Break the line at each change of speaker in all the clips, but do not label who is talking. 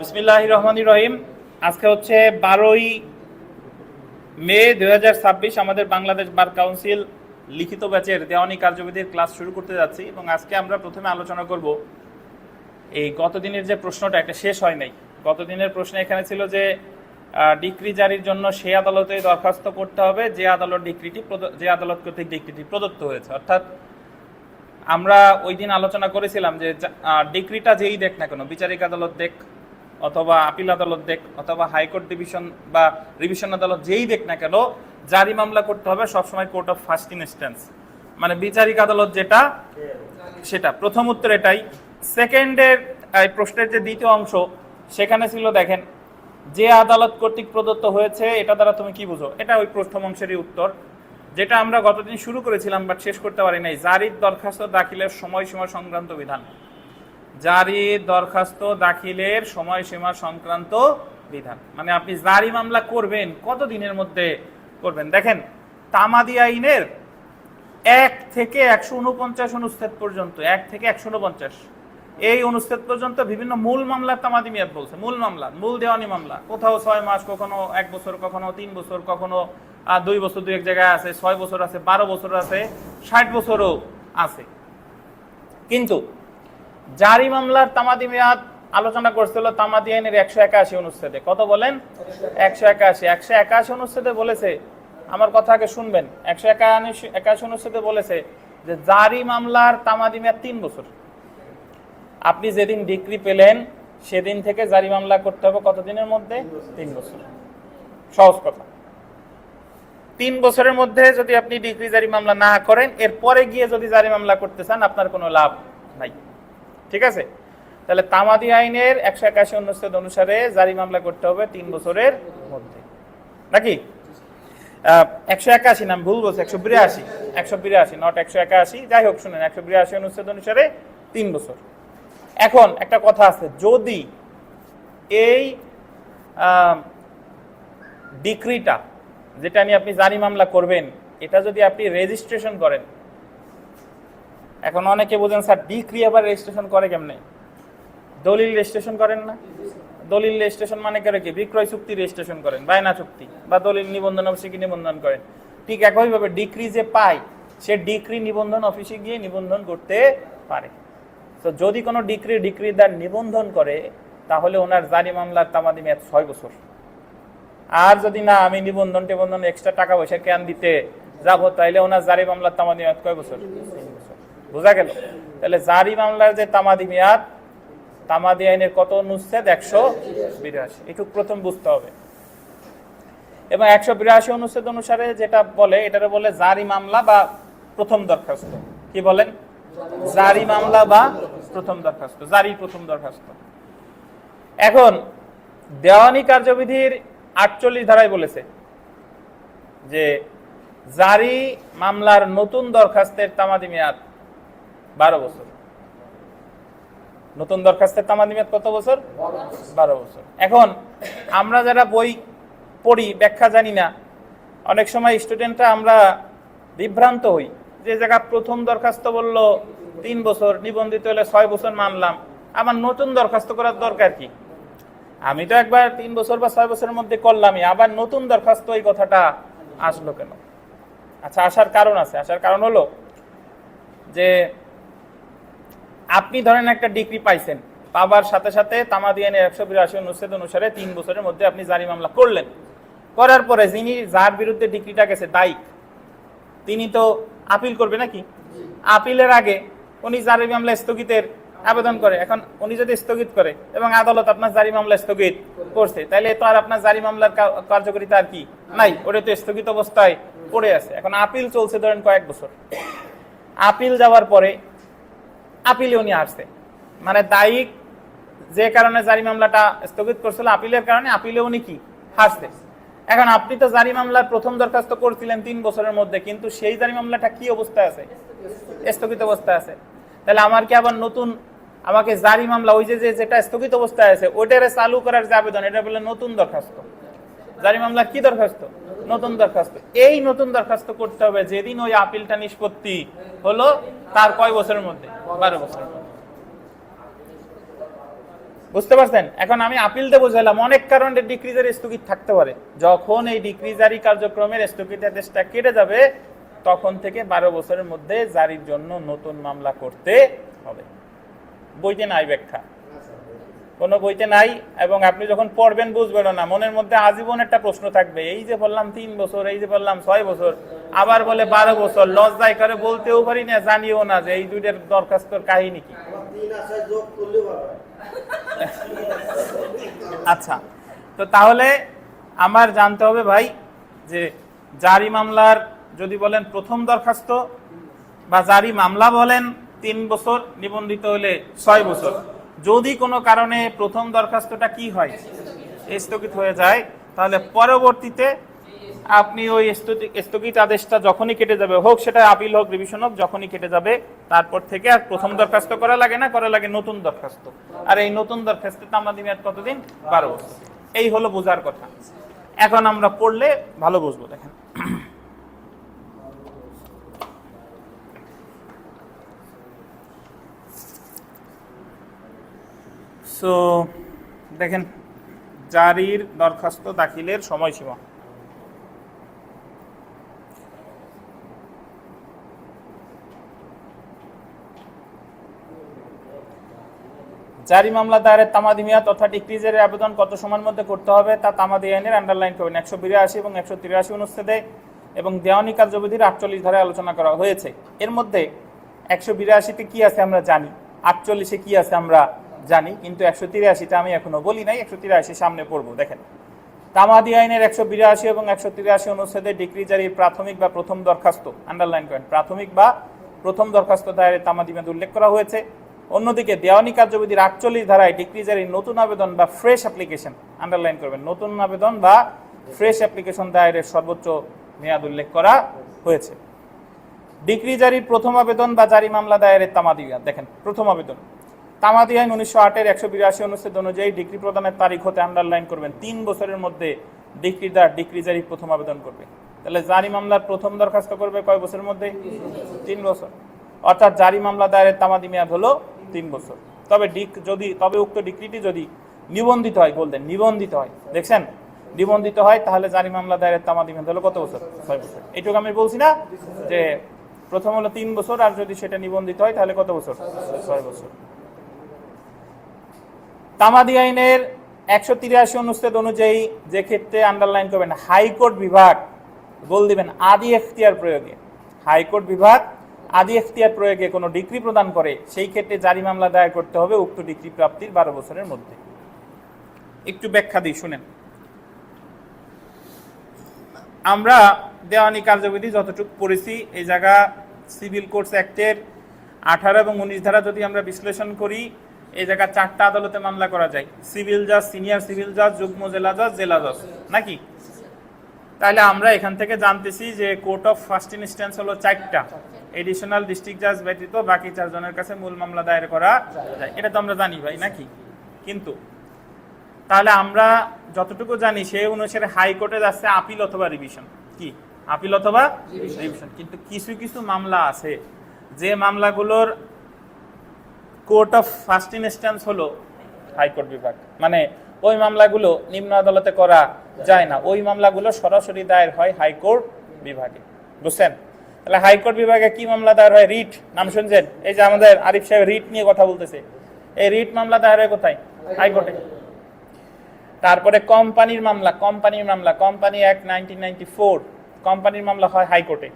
বিসমিল্লাহির রহমানির রহিম। আজকে হচ্ছে 12ই মে 2026। আমাদের বাংলাদেশ বার কাউন্সিল লিখিত ব্যাচের দেওয়ানি কার্যবিধির ক্লাস শুরু করতে যাচ্ছি এবং আজকে আমরা প্রথমে আলোচনা করব এই গতদিনের যে প্রশ্নটা, এটা শেষ হয় নাই। গতদিনের প্রশ্ন এখানে ছিল যে ডিক্রি জারির জন্য সেই আদালতে দরখাস্ত করতে হবে যে আদালত কর্তৃক ডিক্রিটি প্রদত্ত হয়েছে। অর্থাৎ আমরা ওই দিন আলোচনা করেছিলাম যে ডিক্রিটা যেই দেখ না কেন, বিচারিক আদালত দেখ অথবা আপিল আদালত দেখ অথবা হাইকোর্ট ডিভিশন বা রিভিশন আদালত যেই দেখ না কেন, জারি মামলা করতে হবে সবসময় কোর্ট অফ ফার্স্ট ইনস্ট্যান্স, মানে বিচারিক আদালত যেটা সেটা। প্রথম উত্তর এটাই। সেকেন্ডের প্রশ্নের যে দ্বিতীয় অংশ সেখানে ছিল, দেখেন, যে আদালত কর্তৃক প্রদত্ত হয়েছে এটা দ্বারা তুমি কি বুঝো। এটা ওই প্রথম অংশেরই উত্তর, যেটা আমরা গতদিন শুরু করেছিলাম বাট শেষ করতে পারি নাই। জারির দরখাস্ত দাখিলের সময়সীমা সংক্রান্ত বিধান। জারির দরখাস্ত দাখিলের সময়সীমা সংক্রান্ত বিধান মানে আপনি জারি মামলা করবেন কত দিনের মধ্যে করবেন। দেখেন, তামাদি আইনের 1 থেকে 149 অনুচ্ছেদ পর্যন্ত, 1 থেকে 149 এই অনুচ্ছেদ পর্যন্ত বিভিন্ন মূল মামলার তামাদি মেয়াদ বলছে। মূল মামলা, মূল দেওয়ানি মামলা কোথাও 6 মাস, কখনো 1 বছর, কখনো 3 বছর, কখনো 2 বছর, 2 এক জায়গায় আছে 6 বছর আছে, 12 বছর আছে, 60 বছরও আছে। কিন্তু জারি মামলার তামাদি মেয়াদ আলোচনা করছিল তামাদি আইনের 181 অনুচ্ছেদে। কত বলেন? 181 অনুচ্ছেদে বলেছে, আমার কথা আগে শুনবেন, 181 অনুচ্ছেদে বলেছে যে জারি মামলার তামাদি মেয়াদ 3 বছর। আপনি যেদিন ডিক্রি পেলেন সেদিন থেকে জারি মামলা করতে হবে কত দিনের মধ্যে? 3 বছর। সহজ কথা। 3 বছরের মধ্যে যদি আপনি ডিক্রি জারি মামলা না করেন, এরপরে গিয়ে যদি জারি মামলা করতে চান আপনার কোনো লাভ নাই। ঠিক আছে? তাহলে তামাদি আইনের 181 অনুচ্ছেদ অনুসারে জারি মামলা করতে হবে 3 বছরের মধ্যে, নাকি? 181 নাম ভুল বলছে, 182 নট 181। যাই হোক, শুনেন, 182 অনুচ্ছেদ অনুসারে 3 বছর। এখন একটা কথা আছে, যদি এই ডিক্রিটা যেটা নিয়ে আপনি জারি মামলা করবেন এটা যদি আপনি রেজিস্ট্রেশন করেন, এখন অনেকে বোঝেন স্যার ডিক্রি আবার রেজিস্ট্রেশন করে কেমনে? দলিল রেজিস্ট্রেশন করেন না? দলিল রেজিস্ট্রেশন মানে করে কি? বিক্রয় চুক্তি রেজিস্ট্রেশন করেন, বায়না চুক্তি বা দলিল নিবন্ধন অফিসে গিয়ে নিবন্ধন করেন। ঠিক একইভাবে ডিক্রি যে পায় সে ডিক্রি নিবন্ধন অফিসে গিয়ে নিবন্ধন করতে পারে। তো যদি কোনো ডিক্রিদার নিবন্ধন করে তাহলে ওনার জারি মামলার তামাদি মেয়াদ 6 বছর। আর যদি না, আমি নিবন্ধন টিবন্ধন এক্সট্রা টাকা পয়সা কেন দিতে যাবো, তাইলে ওনার জারি মামলার তামাদি মেয়াদ কয় বছর? 3 বছর। বোঝা গেল? তাহলে জারি মামলার যে তামাদি মেয়াদ, তামাদি আইনের কত অনুচ্ছেদ? 182। এটুকু প্রথম বুঝতে হবে। এবং 182 অনুচ্ছেদ অনুসারে যেটা বলে, এটারে বলে জারি মামলা বা প্রথম দরখাস্ত। কি বলেন? জারি মামলা বা প্রথম দরখাস্ত, জারি প্রথম দরখাস্ত। এখন দেওয়ানি কার্যবিধির 48 ধারায় বলেছে যে জারি মামলার নতুন দরখাস্তের তামাদি মেয়াদ 12 বছর। নতুন দরখাস্তের তামাদি মেয়াদ কত বছর? 12 বছর। এখন আমরা যারা বই পড়ি, ব্যাখ্যা জানি না, অনেক সময় স্টুডেন্টরা আমরা বিভ্রান্ত হই। যে জায়গা প্রথম দরখাস্ত বললো 3 বছর, নিবন্ধিত হলে 6 বছর মানলাম, আমার নতুন দরখাস্ত করার দরকার কি? আমি তো একবার 3 বছর বা 6 বছরের মধ্যে করলামই, আবার নতুন দরখাস্ত এই কথাটা আসলো কেন? আচ্ছা, আসার কারণ আছে। আসার কারণ হলো যে আপনি ধরেন একটা ডিগ্রি পাইছেন, পাবার সাথে সাথে তামাদি আইনের 182 অনুচ্ছেদ অনুসারে 3 বছরের মধ্যে আপনি জারি মামলা করলেন। করার পরে যিনি, যার বিরুদ্ধে ডিগ্রিটা গেছে দায়ী, তিনি তো আপিল করবে নাকি? আপিলের আগে উনি জারি মামলা স্থগিতের আবেদন করে। এখন উনি যদি স্থগিত করে এবং আদালত আপনার জারি মামলা স্থগিত করছে, তাহলে তো আর আপনার জারি মামলার কার্যকারিতা আর কি নাই, ওটা তো স্থগিত অবস্থায় পড়ে আছে। এখন আপিল চলছে ধরেন কয়েক বছর। আপিল যাওয়ার পরে আপিলে উনি আসছে, মানে দায়ী যে কারণে জারি মামলাটা স্থগিত করছিল আপিলের কারণে, আপিলে উনি কি হারছে। এখন আপনি তো জারি মামলার প্রথম দরখাস্ত করছিলেন 3 বছরের মধ্যে, কিন্তু সেই জারি মামলাটা কি অবস্থায় আছে? স্থগিত অবস্থায় আছে। তাহলে আমার কি আবার নতুন, আমাকে জারি মামলা ওই যে যেটা স্থগিত অবস্থায় আছে ওইটারে চালু করার যে আবেদন, এটা বলে নতুন দরখাস্ত। জারি মামলার কি দরখাস্ত? নতুন দরখাস্ত। এই নতুন দরখাস্ত করতে হবে যেদিন ওই আপিলটা নিষ্পত্তি হলো তার কয় বছরের মধ্যে? 12 বছরের মধ্যে। বুঝতে পারছেন? এখন আমি আপিল দিয়ে বোঝালাম অনেক কারণে ডিক্রি জারি স্থগিত থাকতে পারে। যখন এই ডিক্রি জারি কার্যক্রমের স্থগিতাদেশটা কেটে যাবে তখন থেকে 12 বছরের মধ্যে জারির জন্য নতুন মামলা করতে হবে। বইতে নাই ব্যাখ্যা, কোনো বইতে নাই। এবং আপনি যখন পড়বেন বুঝবেন না, মনের মধ্যে আজীবন একটা প্রশ্ন থাকবে, এই যে বললাম 3 বছর, এই যে বললাম 6 বছর, আবার বলে 12 বছর। লজ্জায় করে বলতেও পারি না, জানিও না যে এই দুইটার দরখাস্তর কাহিনী কি। আচ্ছা, তো তাহলে আমার জানতে হবে ভাই যে জারি মামলার যদি বলেন প্রথম দরখাস্ত বা জারি মামলা বলেন 3 বছর, নিবন্ধিত হলে 6 বছর। যদি কোনো কারণে প্রথম দরখাস্তটা কি হয়, স্থগিত হয়ে যায়, তাহলে পরবর্তীতে আপনি ওই স্থগিত আদেশটা যখনই কেটে যাবে, হোক সেটা আপিল হোক রিভিশন হোক, যখনই কেটে যাবে তারপর থেকে আর প্রথম দরখাস্ত করা লাগে না, করা লাগে নতুন দরখাস্ত। আর এই নতুন দরখাস্তে তামাদি মেয়াদ কতদিন? 12 বছর। এই হলো বোঝার কথা। এখন আমরা পড়লে ভালো বুঝবো। দেখেন, সো দেখেন জারির দরখাস্ত দাখিলের সময়সীমা। জারি মামলা দায়েরের তামাদি মেয়াদ তথা ডিক্রি জারির আবেদন কত সময়ের মধ্যে করতে হবে তা তামাদি আইনের আন্ডারলাইন করবেন 182 এবং 183 অনুচ্ছেদে এবং দেওয়ানি কার্যবিধির 48 ধারায় আলোচনা করা হয়েছে। এর মধ্যে 182তে কি আছে আমরা জানি, 48-এ কি আছে আমরা জানি, কিন্তু 183টা আমি এখনো বলি নাই। 183 সামনে পড়বো। দেখেন, তামাদি আইনের 182 এবং 183 অনুচ্ছেদে ডিক্রি জারির প্রাথমিক বা প্রথম দরখাস্ত, আন্ডারলাইন করেন, প্রাথমিক বা প্রথম দরখাস্ত দায়েরের তামাদি মেয়াদ উল্লেখ করা হয়েছে। অন্যদিকে দেওয়ানি কার্যবিধির 48 ধারায় ডিক্রি জারির নতুন আবেদন বা ফ্রেশ অ্যাপ্লিকেশন, আন্ডারলাইন করবেন, নতুন আবেদন বা ফ্রেশ অ্যাপ্লিকেশন দায়েরের সর্বোচ্চ মেয়াদ উল্লেখ করা হয়েছে। ডিক্রি জারির প্রথম আবেদন বা জারি মামলা দায়েরের তামাদি মেয়াদ। দেখেন, প্রথম আবেদন তামাদি আইন 1908-এর 182 অনুচ্ছেদ অনুযায়ী ডিক্রি প্রদানের তারিখ হতে আন্ডারলাইন করবেন 3 বছরের মধ্যে ডিক্রিদার ডিক্রি জারি প্রথম আবেদন করবে। তাহলে জারি মামলার প্রথম দরখাস্ত করবে কয় বছরের মধ্যে? 3 বছর। অর্থাৎ জারি মামলা দায়েরের তামাদি মেয়াদ হলো 3 বছর। তবে উক্ত ডিক্রিটি যদি নিবন্ধিত হয়, বলতেন নিবন্ধিত হয়, দেখছেন নিবন্ধিত হয়, তাহলে জারি মামলা দায়েরের তামাদি মেয়াদ হলো কত বছর? 6 বছর। এইটুকু আমি বলছি না যে প্রথম হলো 3 বছর, আর যদি সেটা নিবন্ধিত হয় তাহলে কত বছর? 6 বছর। তামাদি আইনের 183 অনুচ্ছেদ অনুযায়ী যে ক্ষেত্রে আন্ডারলাইন করবেন হাইকোর্ট বিভাগ বল দিবেন আদি এখতিয়ার প্রয়োগে, হাইকোর্ট বিভাগ আদি এখতিয়ার প্রয়োগে কোনো ডিক্রি প্রদান করে, সেই ক্ষেত্রে জারি মামলা দায়ের করতে হবে উক্ত ডিক্রি প্রাপ্তির 12 বছরের মধ্যে। একটু ব্যাখ্যা দিই, শুনেন। আমরা দেওয়ানি কার্যবিধি যতটুকু পড়েছি, এই জায়গা সিভিল কোর্টস অ্যাক্টের 18 এবং 19 ধারা যদি আমরা বিশ্লেষণ করি, এই জায়গা 4টা আদালতে মামলা করা যায়, সিভিল জাজ, সিনিয়র সিভিল জাজ, যুগ্ম জেলা জাজ, জেলা জজ, নাকি? তাহলে আমরা এখান থেকে জানতেছি যে কোর্ট অফ ফার্স্ট ইনস্ট্যান্স হলো 4টা, এডিশনাল ডিস্ট্রিক্ট জাজ ব্যতীত বাকি 4 জনের কাছে মূল মামলা দায়ের করা যায়। এটা তো আমরা জানি ভাই, নাকি? কিন্তু তাহলে আমরা যতটুকু জানি সেই অনুসারে হাইকোর্টে যাচ্ছে আপিল অথবা রিভিশন। কি? আপিল অথবা রিভিশন। কিন্তু কিছু কিছু মামলা আছে যে মামলাগুলোর কোর্ট অফ ফার্স্ট ইনস্ট্যান্স হলো হাইকোর্ট বিভাগ, মানে ওই মামলাগুলো নিম্ন আদালতে করা যায় না, ওই মামলাগুলো সরাসরি দায়ের হয় হাইকোর্ট বিভাগে। বুঝছেন? তাহলে হাইকোর্ট বিভাগে কি মামলা দায়ের হয়? রিট, নাম শুনছেন? এই যে আমাদের আরিফ সাহেব রিট নিয়ে কথা বলতেছে, এই রিট মামলা দায়ের হয় কোথায়? হাইকোর্টে। তারপরে কোম্পানির মামলা, কোম্পানি অ্যাক্ট 1994, কোম্পানির মামলা হয় হাইকোর্টে।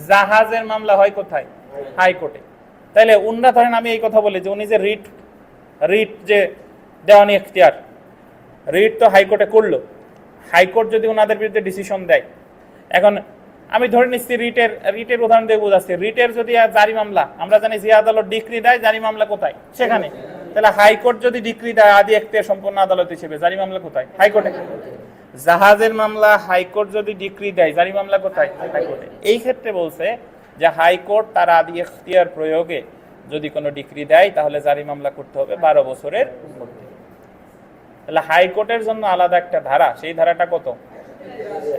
জাহাজের মামলা হয় কোথায়? হাইকোর্টে। তাইলে উন্না ধরেন আমি এই কথা বলি যে উনি যে রিট যে দেওয়ানি এখতিয়ার, রিট তো হাইকোর্টে করলো, হাইকোর্ট যদি ওনাদের বিরুদ্ধে ডিসিশন দেয়, এখন আমি ধরে নিচ্ছি রিটের উদাহরণ দিয়ে বোঝাচ্ছি, রিটের যদি জারি মামলা, আমরা জানি যে আদালত ডিক্রি দেয়, জারি মামলা কোথায়? সেখানে। তাহলে হাইকোর্ট যদি ডিক্রি দেয় আদি এখতিয়ার সম্পন্ন আদালত হিসেবে, জারি মামলা কোথায়? হাইকোর্টে। জাহাজের মামলা হাইকোর্ট যদি ডিক্রি দেয়, জারি মামলা কোথায়? হাইকোর্টে। এই ক্ষেত্রে বলছে যে হাইকোর্ট তার আদি এখতিয়ার প্রয়োগে যদি কোনো ডিক্রি দেয় তাহলে জারি মামলা করতে হবে 12 বছরের মধ্যে। তাহলে হাইকোর্টের জন্য আলাদা একটা ধারা, সেই ধারাটা কত?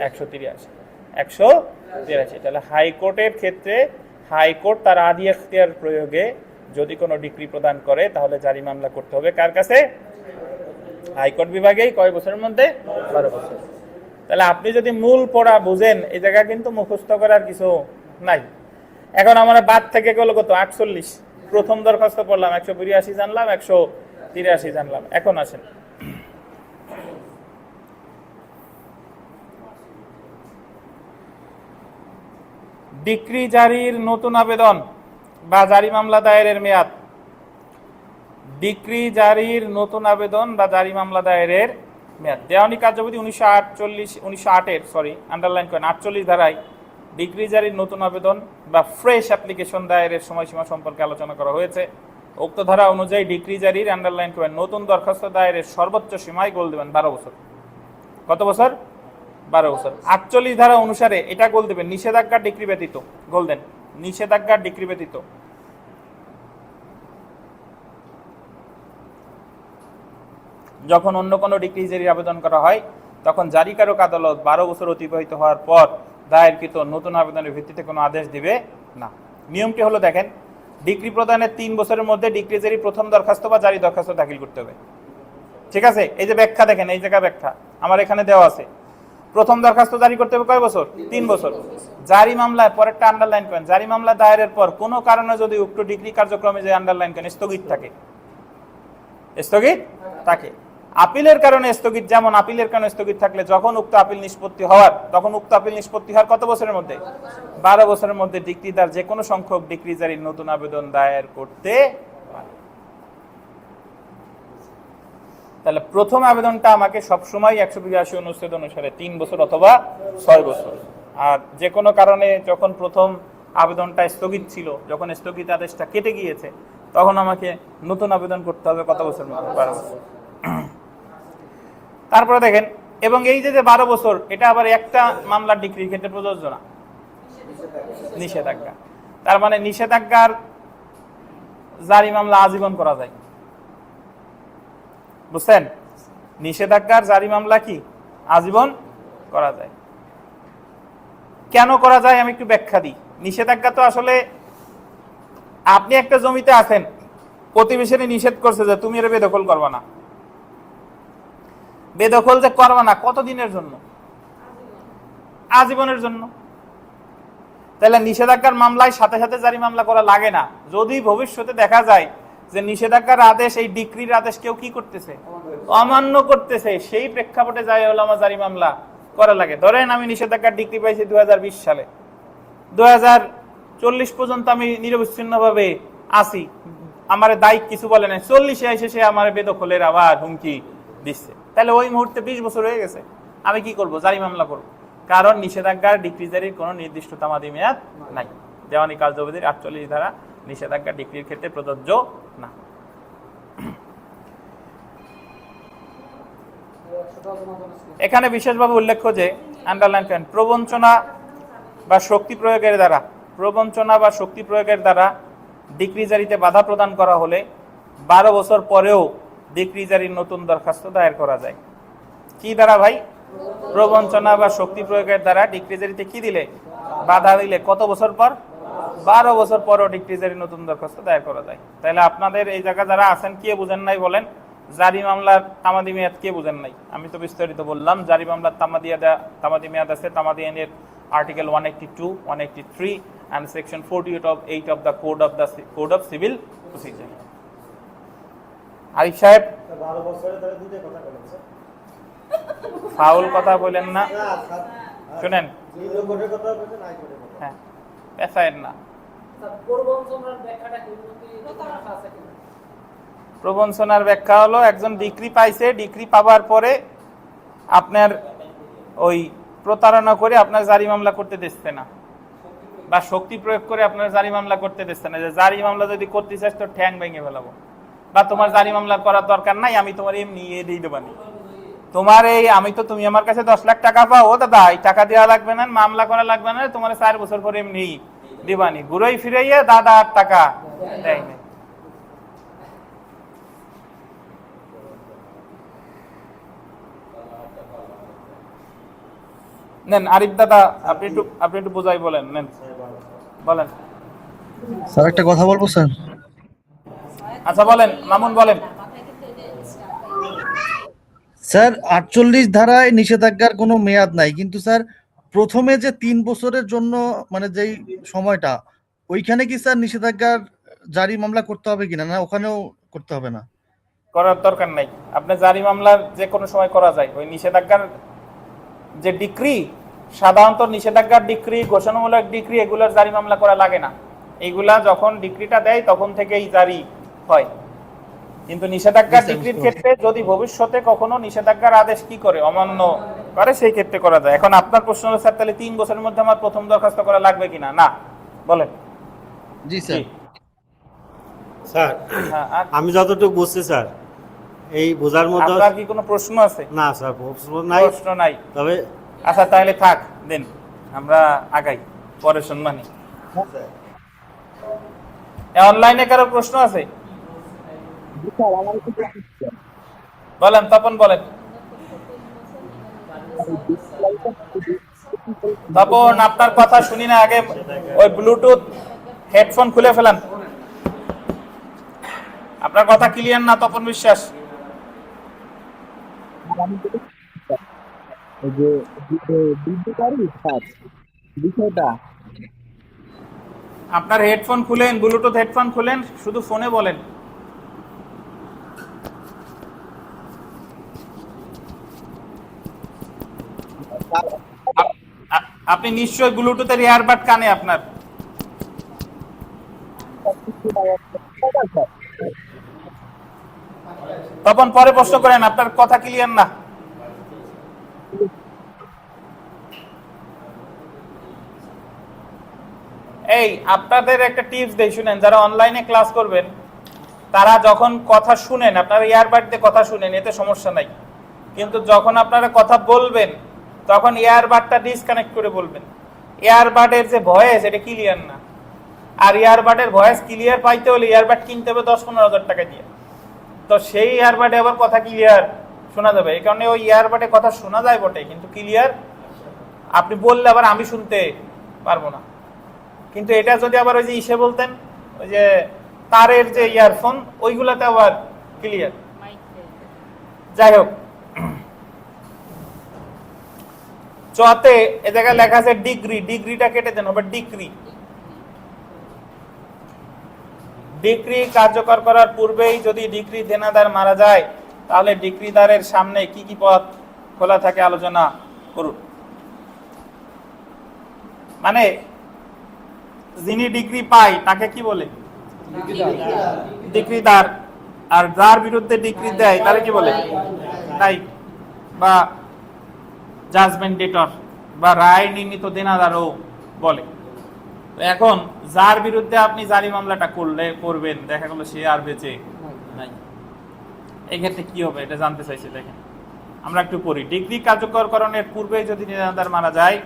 183। তাহলে হাইকোর্টের ক্ষেত্রে হাইকোর্ট তার আদি এখতিয়ার প্রয়োগে যদি কোনো ডিক্রি প্রদান করে তাহলে জারি মামলা করতে হবে কার কাছে? হাইকোর্ট বিভাগেই। কয় বছরের মধ্যে? 12 বছর। তাহলে আপনি যদি মূল পড়া বুঝেন, এই জায়গা কিন্তু মুখস্থ করার কিছু নাই। এখন আমরা বাদ থেকে গেল কত? 48। প্রথম দরখাস্ত পড়লাম, 182 জানলাম, 183 জানলাম। এখন আসেন, ডিক্রি জারির নতুন আবেদন বা জারি মামলা দায়েরের মেয়াদ। ডিক্রি জারির নতুন আবেদন বা জারি মামলা দায়েরের মেয়াদ। দেওয়ানি কার্যবিধি 1908 আন্ডারলাইন করেন 48 ধারায় ডিক্রি জারির নতুন আবেদন বা ফ্রেশ অ্যাপ্লিকেশন দায়েরের সময়সীমা সম্পর্কে আলোচনা করা হয়েছে। উক্ত ধারা অনুযায়ী ডিক্রি জারির আন্ডারলাইন করেন নতুন দরখাস্ত দায়েরের সর্বোচ্চ সীমায় গোল দেবেন 12 বছর। কত বছর? 12 বছর। 48 ধারা অনুসারে এটা গোল দেবেন নিষেধাজ্ঞার ডিক্রি ব্যতীত। গোল দেন নিষেধাজ্ঞার ডিক্রি ব্যতীত। যখন অন্য কোনো ডিক্রি জারির আবেদন করা হয় তখন জারিকারক আদালত 12 বছর অতিবাহিত হওয়ার পর দায়েরকৃত নতুন আবেদনের ভিত্তিতে কোনো আদেশ দিবে না। নিয়মটি হলো, দেখেন, ডিক্রি প্রদানের 3 বছরের মধ্যে ডিক্রি জারি প্রথম দরখাস্ত বা জারি দরখাস্ত দাখিল করতে হবে। ঠিক আছে? এই যে ব্যাখ্যা দেখেন, এই জায়গা ব্যাখ্যা আমার এখানে দেওয়া আছে। প্রথম দরখাস্ত জারি করতে হবে কয় বছর? 3 বছর। জারি মামলায়, পরেরটা আন্ডারলাইন করেন, জারি মামলা দায়েরের পর কোনো কারণে যদি উক্ত ডিক্রি কার্যক্রমে যে আন্ডারলাইন করেন স্থগিত থাকে, স্থগিত থাকে। আপিলের কারণে স্থগিত, যেমন আপিলের কারণে স্থগিত থাকলে যখন উক্ত আপিল নিষ্পত্তি হওয়ার, তখন উক্ত আপিল নিষ্পত্তি হওয়ার কত বছরের মধ্যে? 12 বছরের মধ্যে ডিক্রিদার যে কোনো সংখ্যক ডিক্রি জারির নতুন আবেদন দায়ের করতে পারে। তাহলে প্রথম আবেদনটা আমাকে সবসময় 182 অনুচ্ছেদ অনুসারে 3 বছর অথবা 6 বছর। আর যে কোনো কারণে যখন প্রথম আবেদনটা স্থগিত ছিল, যখন স্থগিত আদেশটা কেটে গিয়েছে, তখন আমাকে নতুন আবেদন করতে হবে কত বছর মধ্যে? 12 বছর। তারপরে দেখেন, এবং এই যে 12 বছর, এটা আবার একটা মামলার ডিক্রির ক্ষেত্রে প্রযোজ্য না, নিষেধাজ্ঞা। তার মানে নিষেধাজ্ঞার জারি মামলা আজীবন করা যায়। বুঝছেন? নিষেধাজ্ঞার জারি মামলা কি আজীবন করা যায়। কেন করা যায় আমি একটু ব্যাখ্যা দিই। নিষেধাজ্ঞা তো আসলে, আপনি একটা জমিতে আছেন, প্রতিবেশী নিষেধ করছে যে তুমি এর বেদখল করবা না। বেদখল যে করবা না কতদিনের জন্য? আজীবনের জন্য। তাহলে নিষেধাজ্ঞার মামলায় সাথে সাথে জারি মামলা করা লাগে না। যদি ভবিষ্যতে দেখা যায় যে নিষেধাজ্ঞার আদেশ, এই ডিক্রির আদেশ কেউ কি করতেছে? অমান্য করতেছে, সেই প্রেক্ষাপটে জারি জারি মামলা করা লাগে। ধরেন আমি নিষেধাজ্ঞার ডিক্রি পাইছি 2020 সালে, 2040 পর্যন্ত আমি নিরবিচ্ছিন্নভাবে আসি, আমার দায়িত্ব কিছু বলে নাই, 40-এ এসে সে আমার বেদখলের আবার হুমকি দিচ্ছে। তাহলে ওই মুহূর্তে 20 বছর হয়ে গেছে, আমি কি করব? জারি মামলা করব। কারণ নিষেধাজ্ঞার ডিক্রি জারির কোনো নির্দিষ্ট তামাদি মেয়াদ নাই। দেওয়ানি কার্যবিধির 48 ধারা নিষেধাজ্ঞা ডিক্রির ক্ষেত্রে প্রযোজ্য না। এখানে বিশেষভাবে উল্লেখ্য যে, আন্ডারলাইন করেন, প্রবঞ্চনা বা শক্তি প্রয়োগের দ্বারা, প্রবঞ্চনা বা শক্তি প্রয়োগের দ্বারা ডিক্রি জারিতে বাধা প্রদান করা হলে 12 বছর পরেও ডিক্রি জারির নতুন দরখাস্ত দায়ের করা যায়। কি দ্বারা ভাই? প্রবঞ্চনা বা শক্তি প্রয়োগের দ্বারা ডিক্রি জারিতে কি দিলে? বাধা দিলে। কত বছর পর? 12 বছর পরও ডিক্রি জারির নতুন দরখাস্ত দায়ের করা যায়। তাহলে আপনাদের এই জায়গা যারা আছেন, কে বুঝেন নাই বলেন? জারি মামলার তামাদি মেয়াদ কে বুঝেন নাই? আমি তো বিস্তারিত বললাম। জারি মামলার তামাদি মেয়াদ আছে তামাদি আইনের article 182, 183 and section 48 of the code of civil procedure। Arif সাহেব,
12 বছরে ধরে দুটো কথা বলেছে।
ফাউল কথা বলেন না, শুনেন।
কোর্টের কথা বলেছে, নাই কোর্টের কথা।
হ্যাঁ, পেছায়েন না।
প্রবঞ্চনার ব্যাখ্যাটা কি আছে কিনা?
প্রবঞ্চনার ব্যাখ্যা হলো, একজন ডিক্রি পাইছে, ডিক্রি পাওয়ার পরে আপনার ওই প্রতারণা করে আপনার জারি মামলা করতে দিচ্ছে না, বা শক্তি প্রয়োগ করে আপনার জারি মামলা করতে দিচ্ছে না। যে জারি মামলা যদি করতে চাস তো ঠ্যাং ভেঙে ফেলাবো, বা তোমার জারি মামলা করার দরকার নাই, আমি তোমার এমনি দিয়ে দেবানি। তোমার এই, আমি তো, তুমি আমার কাছে 10 লাখ টাকা পাও, ও দাদা এই টাকা দেওয়া লাগবে না, মামলা করা লাগবে না, তোমার 4 বছর পরে এমনি দিবানি। ঘুরাই ফিরাইয়া দাদা আর টাকা দেয় না। নেন আরিফ দাদা, আপনি একটু বোঝাই বলেন। নেন বলেন।
স্যার একটা কথা বলবো স্যার।
আচ্ছা বলেন, মামুন বলেন।
স্যার 48 ধারায় নিষেধাজ্ঞার কোনো মেয়াদ নাই, কিন্তু স্যার প্রথমে যে 3 বছরের জন্য মানে যেই সময়টা, ওইখানে কি স্যার নিষেধাজ্ঞার জারি মামলা করতে হবে কিনা, না ওখানেও করতে হবে না?
করার দরকার নাই, আপনি জারি মামলার যে কোনো সময় করা যায়। ওই নিষেধাজ্ঞার যে ডিক্রি, সাধারণত নিষেধাজ্ঞার ডিক্রি, ঘোষণামূলক ডিক্রি, এগুলোর জারি মামলা করা লাগে না। এইগুলা যখন ডিক্রিটা দেয় তখন থেকেই জারি হয়। কিন্তু নিষেধাজ্ঞার ডিক্রির ক্ষেত্রে যদি ভবিষ্যতে কখনো নিষেধাজ্ঞার আদেশ কি করে অমান্য করে, সেই ক্ষেত্রে করা যায়। এখন আপনার প্রশ্ন হলো স্যার তাহলে 3 বছরের মধ্যে আমার প্রথম দরখাস্ত করা লাগবে কিনা? না, বলেন।
জি স্যার।
স্যার
হ্যাঁ, আর
আমি যতটুকু বুঝছি স্যার, এই বোঝার মধ্যে
আপনার কি কোনো প্রশ্ন আছে?
না স্যার প্রশ্ন নাই,
প্রশ্ন নাই।
তবে
আচ্ছা তাহলে থাক দেন, আমরা আগাই পরে সম্মানে। অনলাইনে কারো প্রশ্ন আছে? বলেন, তপন বলেন। তপন আপনার কথা শুনি না, আগে ওই ব্লুটুথ হেডফোন খুলে ফেলান। আপনার কথা ক্লিয়ার না তপন বিশ্বাস। আপনার হেডফোন খুলেন, ব্লুটুথ হেডফোন খুলেন, শুধু ফোনে বলেন। আপনি নিশ্চয়ই ব্লুটুথের ইয়ারবাড কানে আপনার। তখন পরে প্রশ্ন করেন, আপনার কথা ক্লিয়ার না। এই আপনাদের একটা টিপস দেই, শুনেন। যারা অনলাইনে ক্লাস করবেন তারা যখন কথা শুনেন, আপনারা ইয়ারবাড দিয়ে কথা শুনেন, এতে সমস্যা নাই। কিন্তু যখন আপনারা কথা বলবেন তখন ইয়ারবাডটা ডিসকানেক্ট করে বলবেন। ইয়ারবাডের যে ভয়েস, এটা ক্লিয়ার না। আর ইয়ারবাডের ভয়েস ক্লিয়ার পাইতে হলে ইয়ারবাড কিনতে হবে 10-15 হাজার টাকা দিয়ে। তো সেই ইয়ারবাডে আবার কথা ক্লিয়ার শোনা যাবে। এই কারণে ওই ইয়ারবাডে কথা শোনা যায় বটে, কিন্তু ক্লিয়ার আপনি বললে আবার আমি শুনতে পারবো না। কিন্তু এটা যদি আবার ওই যে ইসে বলতেন, ওই যে তারের যে ইয়ারফোন, ওইগুলাতে আবার ক্লিয়ার। যাই হোক, চতে এ জায়গায় লেখা আছে ডিগ্রি, ডিগ্রিটা কেটে দেন, হবে ডিক্রি। ডিক্রি কার্যকর করার পূর্বেই যদি ডিক্রি দেনাদার মারা যায়, তাহলে ডিক্রিদারের সামনে কি কি পথ খোলা থাকে আলোচনা করুন। মানে যিনি ডিগ্রি পায় তাকে কি বলে? ডিক্রিদার। আর যার বিরুদ্ধে ডিগ্রি দেয় তারে কি বলে? তাই বা জাজমেন্টেটর বা রায় নির্ণীত দেনাদারও বলে। এখন যার বিরুদ্ধে আপনি জারি মামলাটা করবেন, দেখা গেল সে আর বেঁচে নাই, এই ক্ষেত্রে কি হবে এটা জানতে চাইছি। দেখেন আমরা একটু পড়ি। ডিগ্রি কার্যকরকরণের পূর্বে যদি দেনাদার মারা যায়,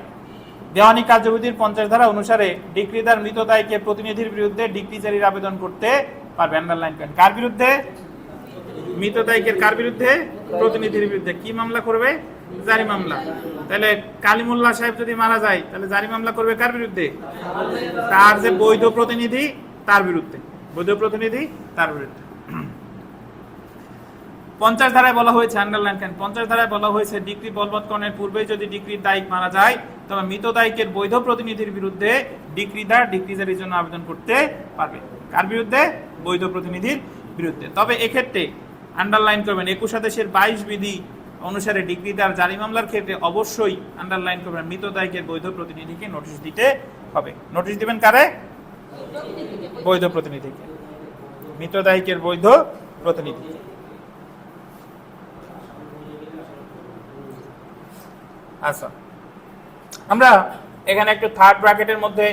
দেওয়ানি কার্যবিধির 50 ধারা অনুসারে ডিক্রিদার মৃত দায়ীকে প্রতিনিধির বিরুদ্ধে ডিক্রি জারির আবেদন করতে পারবে। আন্ডারলাইন করেন। কার বিরুদ্ধে? মৃত দায়ীকের কার বিরুদ্ধে? প্রতিনিধির বিরুদ্ধে। কি মামলা করবে? জারি মামলা। তাহলে কালিমুল্লাহ সাহেব যদি মারা যায়, তাহলে জারি মামলা করবে কার বিরুদ্ধে? তার যে বৈধ প্রতিনিধি তার বিরুদ্ধে। বৈধ প্রতিনিধি তার বিরুদ্ধে। 50 ধারায় বলা হয়েছে, আন্ডারলাইন করেন, 50 ধারায় বলা হয়েছে ডিক্রি বলবৎকরণের পূর্বে যদি ডিক্রির দায়িক মারা যায়, তবে মৃত দায়িকের বৈধ প্রতিনিধির বিরুদ্ধে ডিক্রিদার ডিক্রি জারির জন্য আবেদন করতে পারবে। কার বিরুদ্ধে? বৈধ প্রতিনিধির বিরুদ্ধে। তবে এক্ষেত্রে আন্ডারলাইন করবেন 21 আদেশের 22 বিধি অনুসারে ডিক্রিদার জারি মামলার ক্ষেত্রে অবশ্যই আন্ডারলাইন করবেন মৃত দায়িকের বৈধ প্রতিনিধিকে নোটিশ দিতে হবে। নোটিশ দিবেন কারে? বৈধ প্রতিনিধিকে, মৃত দায়িকের বৈধ প্রতিনিধিকে। আচ্ছা, আমরা এখানে একটু থার্ড ব্র্যাকেটের মধ্যে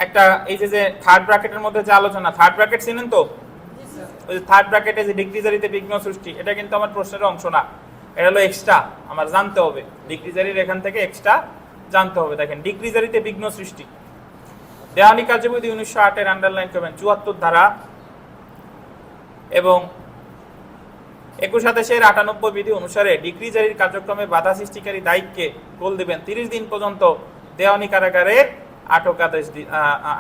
একটা এই যে থার্ড ব্র্যাকেটের মধ্যে যে আলোচনা, থার্ড ব্র্যাকেট চিনেন তো? ওই যে থার্ড ব্র্যাকেটে যে ডিক্রি জারিতে বিঘ্ন সৃষ্টি, এটা কিন্তু আমার প্রশ্নের অংশ না, এটা হলো এক্সট্রা, আমার জানতে হবে। ডিক্রি জারির এখান থেকে এক্সট্রা জানতে হবে। দেখেন ডিক্রি জারিতে বিঘ্ন সৃষ্টি, দেওয়ানি কার্যবিধি 1908 এর আন্ডারলাইন করবেন 74 ধারা এবং 21 আদেশের 98 বিধি অনুসারে ডিক্রি জারির কার্যক্রমে বাধা সৃষ্টিকারী দায়িত্বকে গোল দেবেন 30 দিন পর্যন্ত দেওয়ানি কারাগারের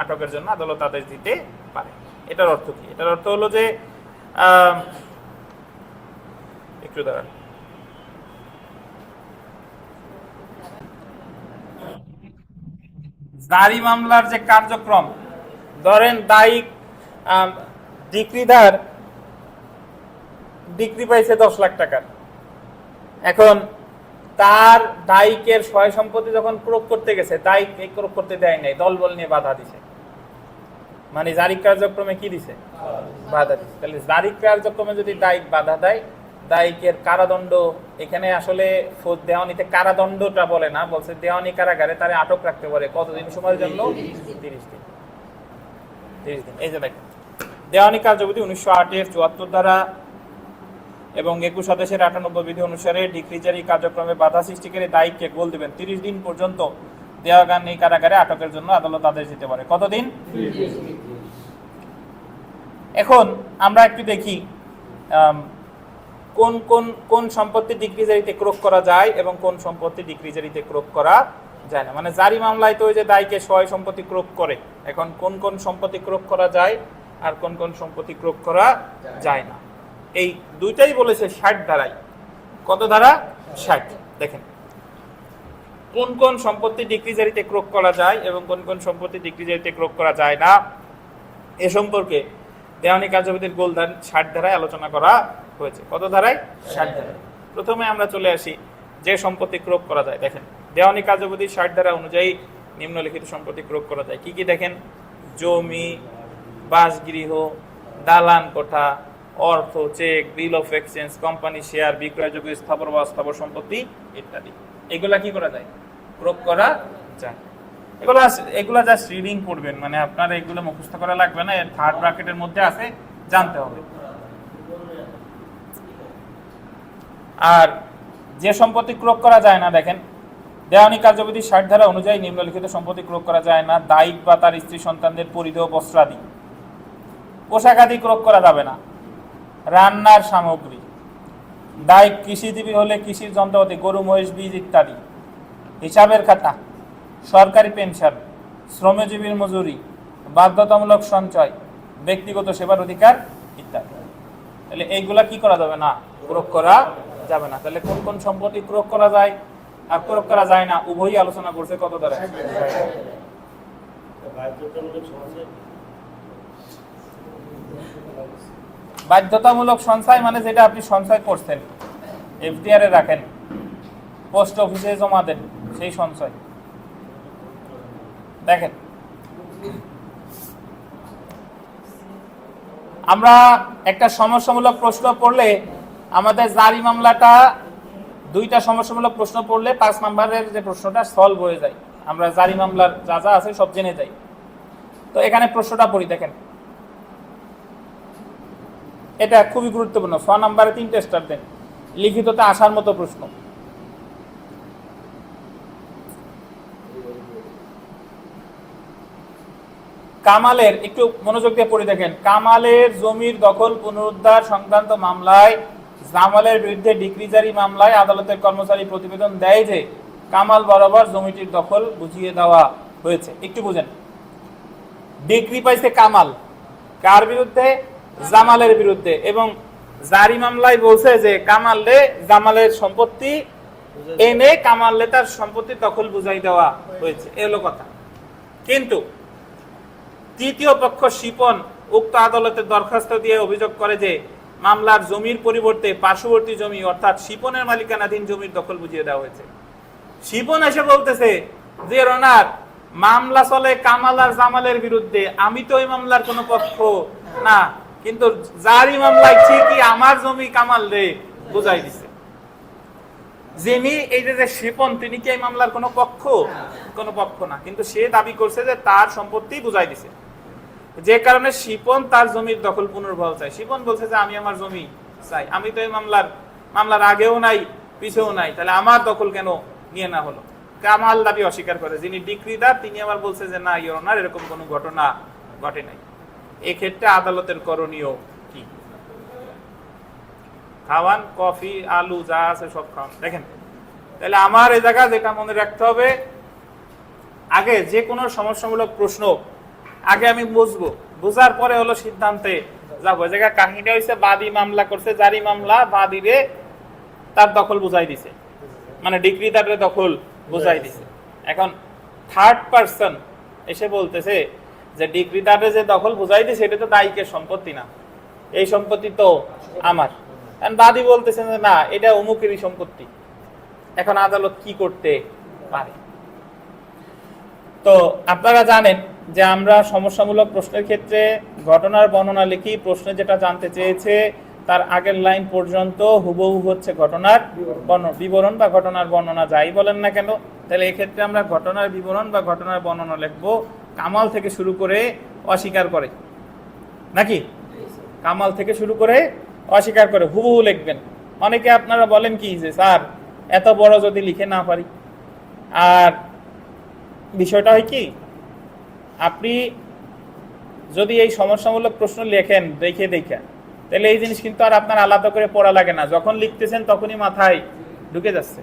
আটকের জন্য আদালত আদেশ দিতে পারে। এটার অর্থ কি? এটার অর্থ হলো যে আহ, একটু দাঁড়ান, জারি মামলার যে কার্যক্রম, ধরেন দায়িক ডিক্রিদার ডিক্রি পাইছে 10 লাখ টাকার, এখন তার দায়িকের সয় সম্পত্তি যখন প্রয়োগ করতে গেছে, দায়িক এই প্রয়োগ করতে দেয় নাই, দলবল নিয়ে বাধা দিছে, মানে জারিক কার্যক্রমে কি দিছে? বাধা দিছে। তাহলে জারিক কার্যক্রমে যদি দায়িক বাধা দেয়, দায়িকের কারাদণ্ড, এখানে আসলে দেওয়ানিতে কারাদণ্ডটা বলে না, বলছে দেওয়ানি কারাগারে তারে আটক রাখতে পারে কতদিন সময়ের জন্য? 30 দিন। 30 দিন। এই যে দেখেন, দেওয়ানি কার্যবিধি 1908-এর 74 ধারা এবং 21 আদেশের 98 বিধি অনুসারে ডিক্রি জারি কার্যক্রমে বাধা সৃষ্টিকারী দায়িককে গোল দিবেন 30 দিন পর্যন্ত দেওয়ানি কারাগারে আটকের জন্য আদালত আদেশ দিতে পারে। কতদিন?
30 দিন।
এখন আমরা একটু দেখি কোন কোন কোন সম্পত্তি ডিক্রি জারিতে ক্রোক করা যায় এবং কোন সম্পত্তি ডিক্রি জারিতে ক্রোক করা যায় না। মানে জারি মামলায় তো ওই যে দায়কে সয় সম্পত্তি ক্রোক করে, এখন কোন কোন সম্পত্তি ক্রোক করা যায় আর কোন কোন সম্পত্তি ক্রোক করা যায় না, এই দুইটাই বলেছে 60 ধারায়। কত ধারা? 60। দেখেন কোন কোন সম্পত্তি ডিক্রি জারিতে ক্রোক করা যায় এবং কোন কোন সম্পত্তি ডিক্রি জারিতে ক্রোক করা যায় না, এ সম্পর্কে দেওয়ানি কার্যবিধির গোলধান 60 ধারায় আলোচনা করা হয়েছে। কত ধারায়? 60 ধারায়। প্রথমে আমরা চলে আসি যে সম্পত্তি ক্রোক করা যায়। দেখেন দেওয়ানি কার্যবিধির 60 ধারা অনুযায়ী নিম্নলিখিত সম্পত্তি ক্রোক করা যায়। কি কি দেখেন? জমি, বাসগৃহ, দালান কোঠা, অর্থ, cheque, bill of exchange, company share, বিক্রয়যোগ্য স্থাবর বা অস্থাবর সম্পত্তি ইত্যাদি। এগুলা কি করা যায়? ক্রোক করা যায়। এগুলা জাস্ট রিডিং করবেন, মানে আপনার এগুলো মুখস্থ করা লাগবে না, এর থার্ড ব্র্যাকেটের মধ্যে আছে, জানতে হবে। আর যে সম্পত্তি ক্রোক করা যায় না, দেখেন দেওয়ানি কার্যবিধি 60 ধারা অনুযায়ী নিম্নলিখিত সম্পত্তি ক্রোক করা যায় না: দায়িক বা তার স্ত্রী সন্তানদের পরিধেয় বস্ত্রাদি, পোশাক আদি ক্রোক করা যাবে না, রান্নার সামগ্রী, দায়িক কৃষিজীবী হলে কৃষির যন্ত্রপাতি, গরু মহিষ বীজ ইত্যাদি, হিসাবের খাতা, সরকারি পেনশন, শ্রমজীবীর মজুরি, বাধ্যতামূলক সঞ্চয়, ব্যক্তিগত সেবার অধিকার ইত্যাদি। তাহলে এইগুলা কি করা যাবে না? ক্রোক করা যাবে না। তাহলে কোন কোন সম্পত্তি ক্রোক করা যায় আর ক্রোক করা যায় না উভয়ই আলোচনা করছে। কত দ্বারা? বাধ্যতামূলক সঞ্চয় মানে যেটা আপনি সঞ্চয় করছেন, এফডিআর এ রাখেন, পোস্ট অফিসে জমা দেন, সেই সঞ্চয়। দেখেন আমরা একটা সমস্যামূলক প্রশ্ন পড়লে, আমাদের জারি মামলাটা 2টা সমস্যামূলক প্রশ্ন পড়লে 5 নম্বরের যে প্রশ্নটা সলভ হয়ে যায়, আমরা জারি মামলার যা যা আছে সব জেনে যাই। তো এখানে প্রশ্নটা পড়ি, দেখেন এটা খুবই গুরুত্বপূর্ণ। 6 নম্বরে 3টে স্টার দেন, লিখিততে আসার মতো প্রশ্ন। কামালের, একটু মনোযোগ দিয়ে পড়ে দেখেন, কামালের জমির দখল পুনরুদ্ধার সংক্রান্ত মামলায় জামালের বিরুদ্ধে ডিক্রি জারি মামলায় আদালতের কর্মচারী প্রতিবেদন দেয় যে কামাল বরাবর জমিটির দখল বুঝিয়ে দেওয়া হয়েছে। একটু বুঝেন, ডিক্রি পাইছে কামাল, কার বিরুদ্ধে? জামালের বিরুদ্ধে, এবং জারি মামলায় বলছে যে কামালরে জামালের সম্পত্তি এনে কামালরে তার সম্পত্তি দখল বুঝাই দেওয়া হয়েছে, এলো কথা। কিন্তু তৃতীয় পক্ষ শিপন উক্ত আদালতের দরখাস্ত দিয়ে অভিযোগ করে যে মামলার জমির পরিবর্তে পার্শ্ববর্তী জমি অর্থাৎ শিপনের মালিকানাধীন জমির দখল বুঝিয়ে দেওয়া হয়েছে। শিপন এসে বলতেছে যে রনার মামলা চলে কামাল আর জামালের বিরুদ্ধে, আমি তো ওই মামলার কোনো পক্ষ না, কিন্তু জারি মামলায় ঠিকই আমার জমি কামাল রে বুঝাই দিছে। যিনি এই যে শিপন, তিনি কি এই মামলার কোনো পক্ষ? কোনো পক্ষ না, কিন্তু সে দাবি করছে যে তার সম্পত্তি বুঝাই দিছে, যে কারণে শিপন তার জমির দখল পুনর্বহাল চাই। শিপন বলছে যে আমি আমার জমি চাই, আমি তো এই মামলার আগেও নাই পিছেও নাই, তাহলে আমার দখল কেন নিয়ে না হলো? কামাল দাবি অস্বীকার করে, যিনি ডিক্রিদার তিনি আবার বলছে যে না ইওর অনার, এরকম কোনো ঘটনা ঘটে নাই। এক্ষেত্রে আদালতের করণীয় কি? খাওয়ান, কফি, আলু যা আছে সব খাওয়ান। দেখেন তাহলে আমার এই জায়গা যেটা মনে রাখতে হবে, আগে যে কোনো সমস্যামূলক প্রশ্ন আগে আমি বুঝবো বুঝার পরে হলো সিদ্ধান্তে যাবো। ওই জায়গায় কাহিনীটা হয়েছে বাদী মামলা করছে, জারি মামলা বাদীরে তার দখল বুঝাই দিছে, মানে ডিক্রিদারের দখল বুঝাই দিছে। এখন থার্ড পারসন এসে বলতেছে যে ডিক্রিদারের যে দখল বুঝাই দিছে এটা তো দায়িকের সম্পত্তি না, এই সম্পত্তি তো আমার। কারণ বাদী বলতেছেন যে না, এটা অমুকেরই সম্পত্তি। এখন আদালত কি করতে পারে? তো আপনারা জানেন যে আমরা সমস্যামূলক প্রশ্নের ক্ষেত্রে ঘটনার বর্ণনা লিখি, প্রশ্নে যেটা জানতে চেয়েছে তার আগের লাইন পর্যন্ত হুবহু হচ্ছে ঘটনার বিবরণ বা ঘটনার বর্ণনা, যাই বলেন না কেন। তাহলে এক্ষেত্রে আমরা ঘটনার বিবরণ বা ঘটনার বর্ণনা লিখবো কামাল থেকে শুরু করে অস্বীকার করে, নাকি কামাল থেকে শুরু করে অস্বীকার করে হুবহু লিখবেন। অনেকে আপনারা বলেন কি যে স্যার এত বড় যদি লিখে না পারি, আর বিষয়টা হয় কি, আপনি যদি এই সমস্যামূলক প্রশ্ন লেখেন দেখে তাহলে এই জিনিস কিন্তু আর আপনার আলাদা করে পড়া লাগে না, যখন লিখতেছেন তখনই মাথায় ঢুকে যাচ্ছে,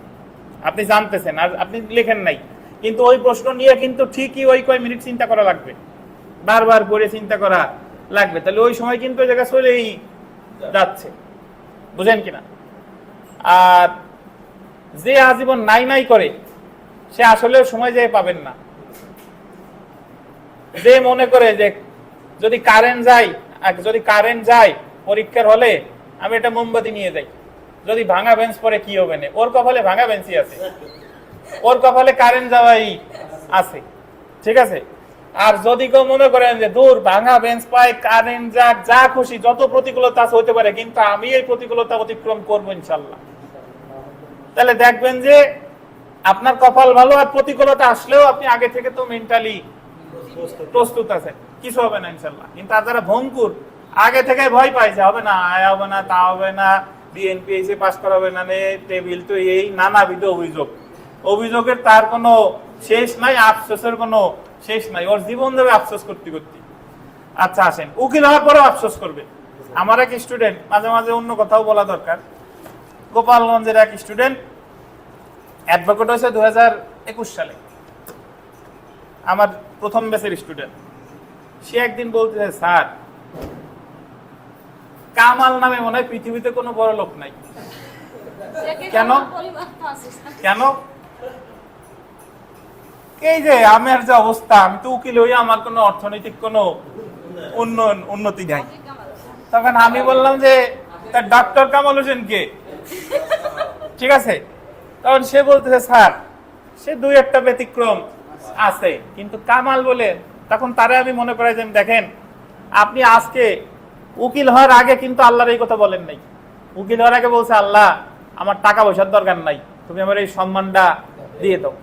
আপনি জানতেছেন আর আপনি লেখেন নাই, কিন্তু ওই প্রশ্ন নিয়ে কিন্তু ঠিকই ওই কয় মিনিট চিন্তা করা লাগবে, বারবার করে চিন্তা করা লাগবে, তাহলে ওই সময় কিন্তু ওই জায়গা চলেই যাচ্ছে, বুঝেন কিনা। আর যে আজীবন নাই করে সে আসলে সময় যেয়ে পাবেন না। যে মনে করে যে যদি কারেন্ট যায় পরীক্ষার হলে আমি এটা মোমবাতি নিয়ে যাই, যদি ভাঙা বেঞ্চ পরে কি হবে না, ওর কপালে ভাঙা বেঞ্চই আছে, ওর কপালে কারেন্ট যাওয়াই আছে, ঠিক আছে। আর যদি কেউ মনে করেন যে দূর ভাঙা বেঞ্চ পায়, কারেন্ট যাক, যা খুশি যত প্রতিকূলতা হতে পারে, কিন্তু আমি এই প্রতিকূলতা অতিক্রম করবো ইনশাল্লাহ, তাহলে দেখবেন যে আপনার কপাল ভালো, আর প্রতিকূলতা আসলেও আপনি আগে থেকে তো মেন্টালি প্রস্তুত আছেন, কিছু হবে না ইনশাল্লাহ। কিন্তু আর যারা ভঙ্গুর আগে থেকে ভয় পাইছে হবে না, আয় হবে না, তা হবে না, বিএনপি এসে পাস করা হবে না, টেবিল তো এই নানাবিধ অভিযোগের তার কোনো শেষ নাই, আফসোসের কোনো শেষ নাই, ওর জীবন ধরে আফসোস করতে। আচ্ছা আসেন, উকিল হওয়ার পরেও আফসোস করবে। আমার এক স্টুডেন্ট, মাঝে মাঝে অন্য কথাও বলা দরকার, গোপালগঞ্জের এক স্টুডেন্ট অ্যাডভোকেট হয়েছে 2021 সালে, আমার প্রথম ব্যাচের স্টুডেন্ট। সে একদিন বলতেছে স্যার কামাল নামে মনে হয় পৃথিবীতে কোনো বড় লোক নাই। কেন কেন এই যে আমার যে অবস্থা, আমি তো উকিল হই, আমার কোনো অর্থনৈতিক কোনো উন্নতি নাই। তখন আমি বললাম যে তার ডক্টর কামাল হোসেন কে, ঠিক আছে। তখন সে বলতেছে স্যার সে দুই একটা ব্যতিক্রম আছে, কিন্তু কামাল বলে। তখন তারে আমি মনে করাই যে দেখেন, আপনি আজকে উকিল হওয়ার আগে কিন্তু আল্লাহর এই কথা বলেন নাই। উকিল হওয়ার আগে বলছে আল্লাহ আমার টাকা পয়সার দরকার নাই, তুমি আমার এই সম্মানটা দিয়ে দাও।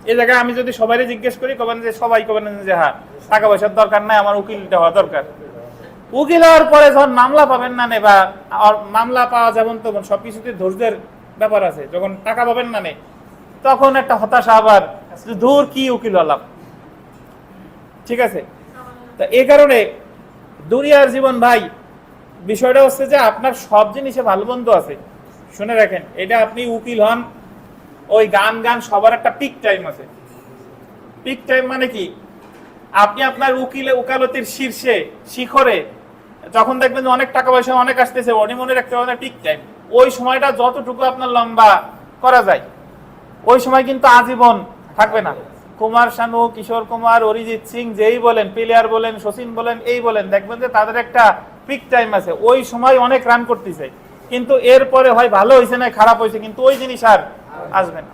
এই জায়গায় আমি যদি সবাই জিজ্ঞেস করি কবেন যে সবাই কবেন যে হ্যাঁ টাকা পয়সার দরকার নাই, আমার উকিলটা হওয়া দরকার। উকিল হওয়ার পরে যখন মামলা পাবেন না, বা মামলা পাওয়া যেমন তখন সবকিছুতে ধৈর্যের ব্যাপার আছে, যখন টাকা পাবেন না তখন একটা হতাশা, আবার দূর কি উকিল হলাম, ঠিক আছে। তা এই কারণে দুনিয়ার জীবন ভাই, বিষয়টা হচ্ছে যে আপনার সব জিনিসে ভালো মন্দ আছে, শুনে রাখেন। এটা আপনি উকিল হন, ওই গান সবার একটা পিক টাইম আছে। পিক টাইম মানে কি, আপনি আপনার উকালতির শীর্ষে শিখরে যখন দেখবেন অনেক টাকা পয়সা অনেক আসতেছে, উনি মনে রাখতে পারেন পিক টাইম, ওই সময়টা যতটুকু আপনার লম্বা করা যায়, ওই সময় কিন্তু আজীবন থাকবে না। কুমার শানু, কিশোর কুমার, অরিজিৎ সিং, যেই বলেন, প্লেয়ার বলেন, সচিন বলেন, এই বলেন, দেখবেন যে তাদের একটা পিক টাইম আছে, ওই সময় অনেক রান করতেছে, কিন্তু এরপরে হয় ভালো হয়েছে না খারাপ হয়েছে, কিন্তু ওই জিনিস আর আসবে না,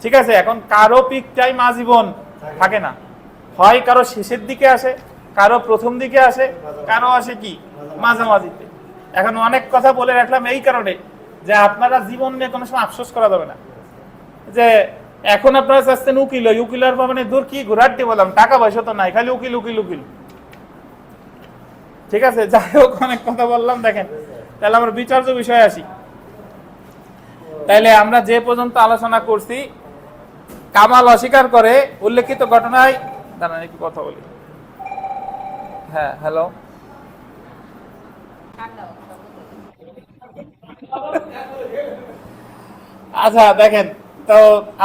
ঠিক আছে। এখন কারো পিক টাইম আজীবন থাকে না, হয় কারো শেষের দিকে আসে, কারো প্রথম দিকে আসে, কারো আসে কি মাঝামাঝিতে। এখন অনেক কথা বলে রাখলাম এই কারণে যে আপনারা জীবন নিয়ে কোনো সময় আফসোস করা যাবে না, যে এখন আপনারা চাচ্ছেন উকিল মানে দূর কি ঘোরাটি বললাম, টাকা পয়সা তো নাই, খালি উকিল উকিল উকিল, ঠিক আছে। যাই হোক, অনেক কথা বললাম। দেখেন তাহলে আমরা বিচার্য বিষয়ে আসি। তাইলে আমরা যে পর্যন্ত আলোচনা করছি, কামাল অস্বীকার করে উল্লেখিত ঘটনায়, দাঁড়ান একটু কথা বলি। হ্যাঁ হ্যালো, আচ্ছা দেখেন, তো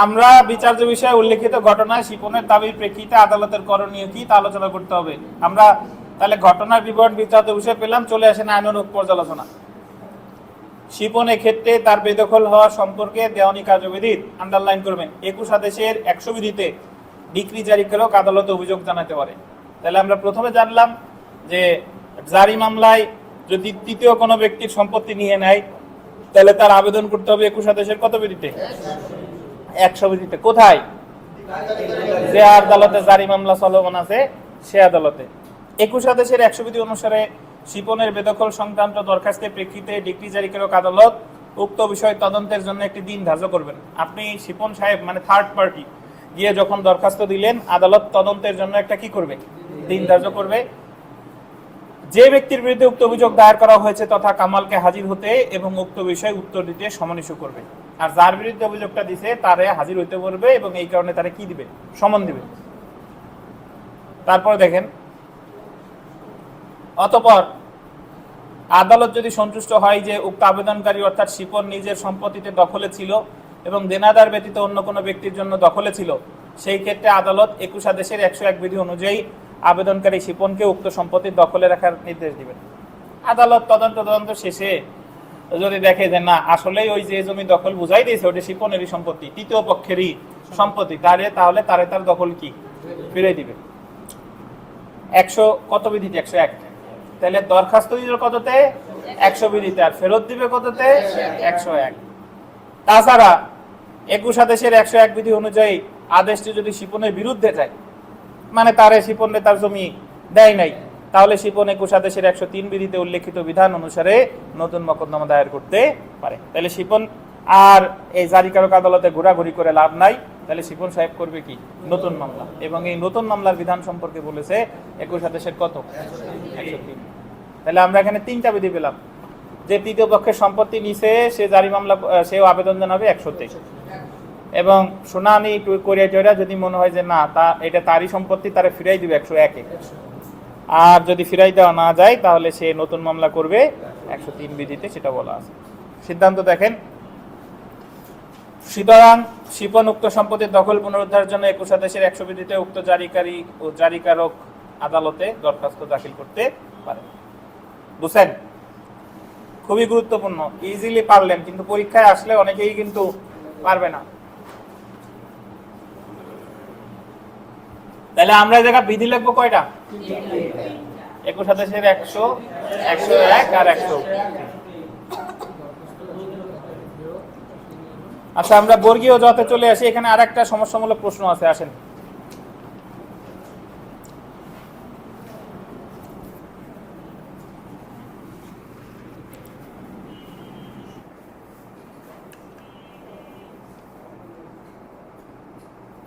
আমরা বিচার্য বিষয়ে উল্লেখিত ঘটনায় শিপনের দাবির প্রেক্ষিতে আদালতের করণীয় কি তা আলোচনা করতে হবে। আমরা তাহলে ঘটনার বিবরণ বিস্তারিত বিষয় পেলাম, চলে আসেন আইনানুগ পর্যালোচনা। শিপনের ক্ষেত্রে তার বেদখল হওয়া সম্পর্কে দেওয়ানি কার্যবিধি আন্ডারলাইন করবেন। 21 আদেশের 100 বিধিতে ডিক্রি জারিকারক আদালতে অভিযোগ জানাতে পারে। তাহলে আমরা প্রথমে জানলাম যে জারি মামলায় যদি তৃতীয় কোনো ব্যক্তির সম্পত্তি নিয়ে নেয় তাহলে তার আবেদন করতে হবে 21 আদেশের কত বিধিতে? 100 বিধিতে। কোথায়? যে আদালতে জারি মামলা চলমান আছে সে আদালতে। 21 আদেশের 100 বিধি অনুসারে শিপনের বেদখল সংক্রান্ত দরখাস্তের প্রেক্ষিতে ডিক্রি জারিকারক আদালত উক্ত বিষয় তদন্তের জন্য একটি দিন ধার্য করবেন। আপনি শিপন সাহেব মানে থার্ড পার্টি গিয়ে যখন দরখাস্ত দিলেন, আদালত তদন্তের জন্য একটা কি করবে? দিন ধার্য করবে। যে ব্যক্তির বিরুদ্ধে উক্ত অভিযোগ দায়ের করা হয়েছে তথা কামালকে হাজির হতে এবং উক্ত বিষয়ে উত্তর দিতে সমন ইস্যু করবে। আর যার বিরুদ্ধে অভিযোগটা দিছে তারে হাজির হইতে বলবে এবং এই কারণে তারা কি দিবে? সমন দিবে। তারপর দেখেন, অতঃপর আদালত যদি সন্তুষ্ট হয় যে উক্ত আবেদনকারী অর্থাৎ শিপন নিজের সম্পত্তিতে দখলে ছিল এবং দেনাদার ব্যতীত অন্য কোনো ব্যক্তির জন্য দখলে ছিল, সেই ক্ষেত্রে আদালত 21 আদেশের 101 বিধি অনুযায়ী আবেদনকারী শিপনকে উক্ত সম্পত্তি দখলে রাখার নির্দেশ দিবেন। আদালত তদন্ত শেষে যদি দেখে যে না আসলেই ওই যে জমি দখল বুঝাই দিয়েছে ওটা শিপনেরই সম্পত্তি, তৃতীয় পক্ষেরই সম্পত্তি, তাহলে তার দখল কি ফিরে দিবে। 100 কত বিধিতে? 101। তাহলে দরখাস্ত দিল কততে? 100 বিধিতে, আর ফেরত দিবে কততে? 101। তাছাড়া 21 আদেশের 101 বিধি অনুযায়ী আদেশটি যদি শিপনের বিরুদ্ধে যায়, মানে তারে শিপনে তার জমি দেয় নাই, তাহলে শিপন 21 আদেশের 103 বিধিতে উল্লেখিত বিধান অনুসারে নতুন মকদ্দমা দায়ের করতে পারে। তাহলে শিপন আর এই জারিকারক আদালতে ঘোরাঘুরি করে লাভ নাই। তাহলে শিপন সাহেব করবে কি? নতুন মামলা। এবং এই নতুন মামলার বিধান সম্পর্কে বলেছে 21 আদেশের কত? 103। তাহলে আমরা এখানে 3টা বিধি পেলাম। যে তৃতীয় পক্ষের সম্পত্তি নিছে সে জারি মামলা, সেও আবেদন জানাবে 100-তে, এবং শুনানি করিয়া যদি মনে হয় যে না এটা তারই সম্পত্তি, তারা ফিরাই দিবে 101-এ। আর যদি ফিরাই দেওয়া না যায় তাহলে সে নতুন মামলা করবে 103 বিধিতে, সেটা বলা আছে। সিদ্ধান্ত দেখেন, সুতরাং শিপন উক্ত সম্পত্তির দখল পুনরুদ্ধারের জন্য 21 আদেশের 100 বিধিতে উক্ত জারিকারী ও জারিকারক আদালতে দরখাস্ত দাখিল করতে পারে। বুঝছেন? খুবই গুরুত্বপূর্ণ। ইজিলি পারলেন, কিন্তু পরীক্ষায় আসলে অনেকেই কিন্তু পারবে না। তাহলে আমরা এই জায়গা বিধি লিখবো কয়টা? 21 আদেশের 100, 101 আর 100। আচ্ছা, আমরা বর্গীয় জতে চলে আসি। এখানে আর একটা সমস্যামূলক প্রশ্ন আছে, আসেন।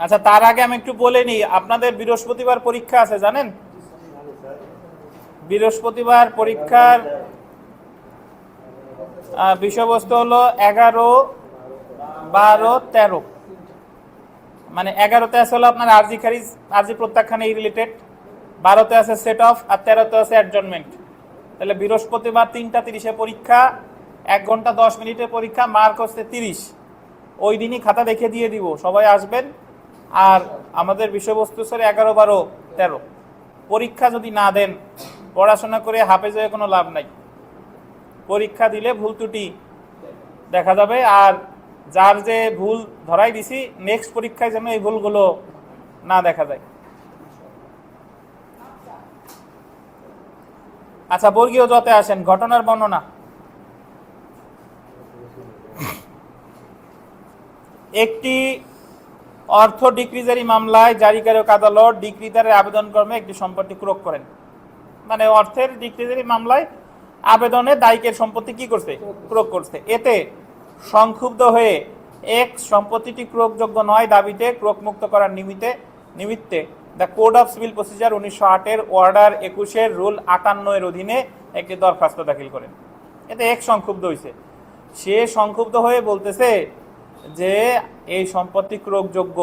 আচ্ছা, তার আগে আমি একটু বলে নিই, আপনাদের বৃহস্পতিবার পরীক্ষা আছে জানেন? বৃহস্পতিবার পরীক্ষার বিষয়বস্তু হলো 11, 12, 13। মানে 11তে আছে হলো আপনার আরজি খারিজ, আরজি প্রত্যাখ্যান এই রিলেটেড, 12তে আছে সেট অফ, আর 13তে আছে অ্যাডজনমেন্ট। তাহলে বৃহস্পতিবার 3:30-এ পরীক্ষা, 1 ঘন্টা 10 মিনিটের পরীক্ষা, মার্ক হচ্ছে 30। ওই দিনই খাতা দেখে দিয়ে দিব, সবাই আসবেন। আর আমাদের বিষয়বস্তু স্যার 11, 12, 13। পরীক্ষা যদি না দেন, পড়াশোনা করে হাফেজ হয়ে কোনো লাভ নাই। পরীক্ষা দিলে ভুল ত্রুটি দেখা যাবে, আর যার যে ভুল ধরাই দিছি নেক্সট পরীক্ষায় যেন এই ভুলগুলো না দেখা যায়। আচ্ছা, বর্গীয় জতে আসেন। ঘটনার বর্ণনা। একটি অর্থ ডিক্রিজারি মামলায় জারিকারক আদালত ডিক্রিদারের আবেদন ক্রমে একটি সম্পত্তি ক্রোক করেন। মানে অর্থের ডিক্রিজারি মামলায় আবেদনে দায়িকের সম্পত্তি কি করছে? ক্রোক করছে। এতে সংক্ষুব্ধ হয়ে এক সম্পত্তিটি ক্রোকযোগ্য নয় দাবিতে ক্রোক মুক্ত করার নিমিত্তে the code of civil procedure 1908-এর অর্ডার 21-এর রুল 58-এর অধীনে একটি দরখাস্ত দাখিল করেন। এতে এক সংক্ষুব্ধ হয়েছে, সে সংক্ষুব্ধ হয়ে বলতেছে যে এই সম্পত্তি ক্রোকযোগ্য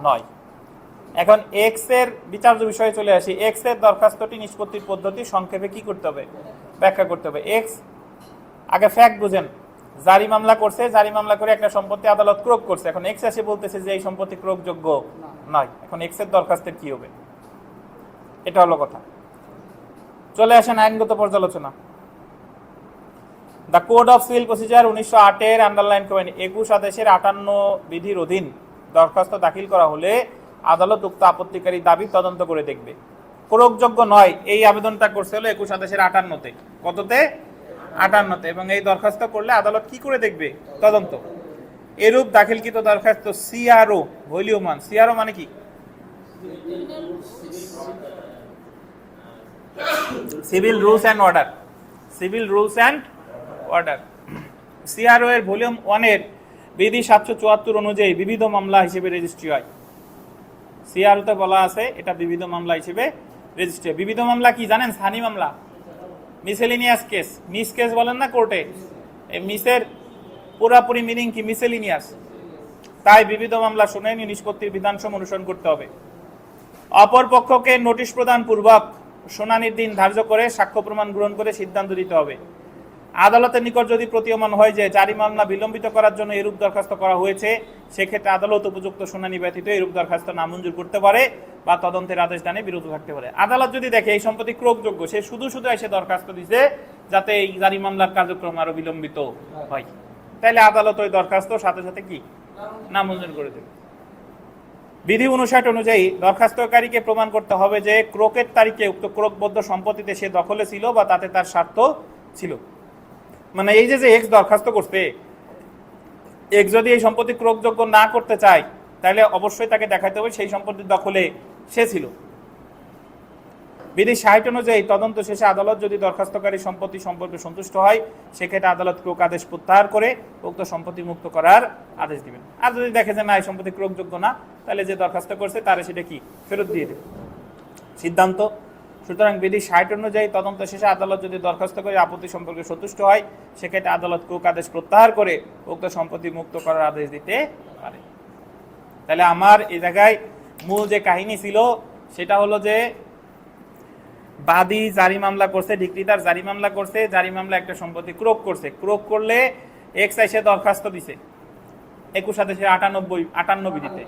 নয়। এখন এক্স এর বিচার্য বিষয়ে চলে আসি। এক্স এর দরখাস্তটি নিষ্পত্তির পদ্ধতি সংক্ষেপে কি করতে হবে? ব্যাখ্যা করতে হবে। এক্স আগে ফ্যাক্ট বুঝেন, জারি মামলা করছে, জারি মামলা করে একটা সম্পত্তি আদালত ক্রোক করছে। এখন এক্স এসে বলতেছে যে এই সম্পত্তি ক্রোকযোগ্য নয়। এখন এক্স এর দরখাস্তের কি হবে? এটা হলো কথা। চলে আসেন আইনগত পর্যালোচনা। The code of civil procedure 1908 underline করেন 21/58 বিধির অধীন দরখাস্ত দাখিল করা হলে আদালত উক্ত আপত্তিকারী দাবি তদন্ত করে দেখবে। প্রয়োগযোগ্য নয় এই আবেদনটা করছে হলো 21/58-তে, কততে? 58-তে। এবং এই দরখাস্ত করলে আদালত কি করে দেখবে? তদন্ত। এরূপ দাখিলকৃত দরখাস্ত সিআরও ভলিউম 1, সিআরও মানে কি? Civil rules and order, civil rules and order, CRO এর ভলিউম 1 এর বিধি 774 অনুযায়ী বিবিধ মামলা হিসেবে রেজিস্ট্রি হয়। সিআরওতে বলা আছে এটা বিবিধ মামলা হিসেবে রেজিস্ট্রি। বিবিধ মামলা কি জানেন? সানি মামলা, মিসেলিনিয়াস কেস। মিস কেস বলেন না কোর্টে, এই মিসের পুরাপুরি মিনিং কি? মিসেলিনিয়াস। তাই বিবিধ মামলা শুনানি নিষ্পত্তির বিধানসমূহ অনুসরণ করতে হবে। অপর পক্ষকে নোটিশ প্রদান পূর্বক শুনানির দিন ধার্য করে সাক্ষ্য প্রমাণ গ্রহণ করে সিদ্ধান্ত দিতে হবে। আদালতের নিকট যদি প্রতীয়মান হয় যে জারি মামলা বিলম্বিত করার জন্য এরূপ দরখাস্ত করা হয়েছে, সেক্ষেত্রে আদালত উপযুক্ত শুনানি ব্যতীত এরূপ দরখাস্ত নামঞ্জুর করতে পারে বা তদন্তের আদেশ দানে বিরত থাকতে পারে। আদালত যদি দেখে এই সম্পত্তি ক্রোকযোগ্য, সে শুধু এসে দরখাস্ত দিছে যাতে এই জারি মামলার কার্যক্রম আরো বিলম্বিত হয়, তাহলে আদালত ওই দরখাস্ত সাথে সাথে কি নামঞ্জুর করে দেবে। বিধি 59 অনুযায়ী দরখাস্তকারীকে প্রমাণ করতে হবে যে ক্রোকের তারিখে উক্ত ক্রোকবদ্ধ সম্পত্তিতে সে দখলে ছিল বা তাতে তার স্বার্থ ছিল। মানে এই যে এক্স দরখাস্ত করছে, এক্স যদি এই সম্পত্তি ক্রোকযোগ্য না করতে চায়, তাহলে অবশ্যই তাকে দেখাতে হবে সেই সম্পত্তির দখলে সে ছিল। বিধি 60 অনুযায়ী তদন্ত শেষে আদালত যদি দরখাস্তকারী সম্পত্তি সম্পর্কে সন্তুষ্ট হয়, সেক্ষেত্রে আদালত ক্রোক আদেশ প্রত্যাহার করে উক্ত সম্পত্তি মুক্ত করার আদেশ দিবেন। আর যদি দেখে যে না এই সম্পত্তি ক্রোকযোগ্য না, তাহলে যে দরখাস্ত করছে তার সেটা কি ফেরত দিয়ে দেবে। সিদ্ধান্ত। সুতরাং বিধি 60 অনুযায়ী তদন্ত শেষে আদালত যদি দরখাস্ত করে আপত্তি সম্পর্কে সন্তুষ্ট হয়, সেক্ষেত্রে আদালত ক্রোক আদেশ প্রত্যাহার করে উক্ত সম্পত্তি মুক্ত করার আদেশ দিতে পারে। তাহলে আমার এই জায়গায় মূল যে কাহিনী ছিল সেটা হলো যে বাদী জারি মামলা করছে, ডিক্রিদার জারি মামলা করছে, জারি মামলা একটা সম্পত্তি ক্রোক করছে। ক্রোক করলে এক্স এসে দরখাস্ত দিছে 21/58 বিধিতে।